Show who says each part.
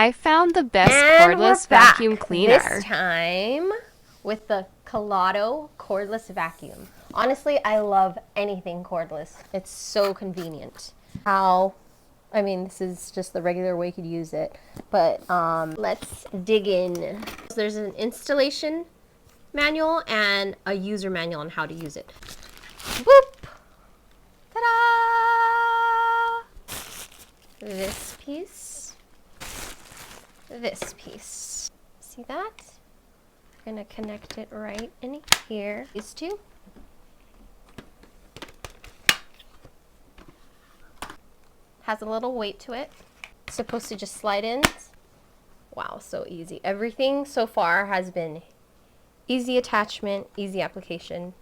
Speaker 1: I found the best
Speaker 2: And we're
Speaker 1: cordless
Speaker 2: back.
Speaker 1: vacuum cleaner.
Speaker 2: This time with the Colato cordless vacuum. Honestly, I love anything cordless. It's so convenient. This is just the regular way you could use it. But let's dig in. So there's an installation manual and a user manual on how to use it. Boop! Ta-da! This piece. This piece. See that? I'm gonna connect it right in here. These two. Has a little weight to it. It's supposed to just slide in. Wow, so easy. Everything so far has been easy attachment, easy application.